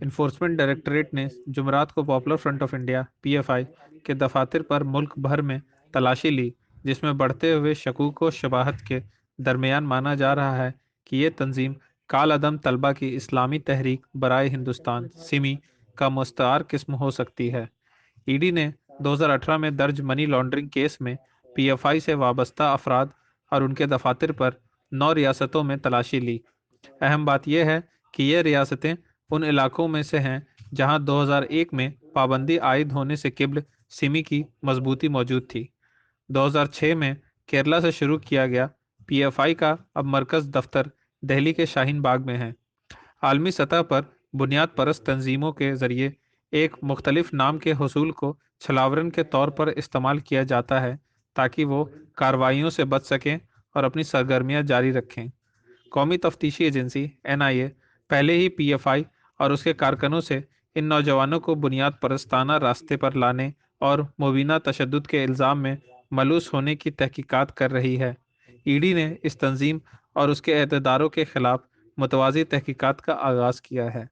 Enforcement directorate ने जुमरात को popular front of India (PFI) के दफातर पर मुल्क भर में तलाशी ली, जिसमें बढ़ते हुए शकूक व शबाहत के दरमियान माना जा रहा है कि ये तंजीम काल अदम तलबा की इस्लामी तहरीक बराए हिंदुस्तान (सिमी) का मुस्तआर किस्म हो सकती है। ईडी ने 2018 में दर्ज मनी लॉन्ड्रिंग केस में पीएफआई से वाबस्ता अफराद और उनके दफातर पर 9 रियासतों में तलाशी ली। अहम बात यह है कि ये रियासतें उन इलाकों में से हैं जहां 2001 में पाबंदी आयद होने से किबल सिमी की मजबूती मौजूद थी। 2006 में केरला से शुरू किया गया पीएफआई का अब मरकज दफ्तर दिल्ली के शाहीन बाग में है। आलमी सतह पर बुनियाद परस्त तंजीमों के जरिए एक मुख्तलिफ नाम के हसूल को छलावरन के तौर पर इस्तेमाल किया जाता है ताकि वो कार्रवाइयों से बच सकें और अपनी सरगर्मियां जारी रखें। कौमी तफ्तीशी एजेंसी (एनआईए) पहले ही पीएफआई और उसके कारकुनों से इन नौजवानों को बुनियाद परस्ताना रास्ते पर लाने और मुबीना तशद्दुद के इल्ज़ाम में मलूस होने की तहकीकात कर रही है। ईडी ने इस तंजीम और उसके अहदेदारों के खिलाफ मुतवाज़ी तहकीकात का आगाज़ किया है।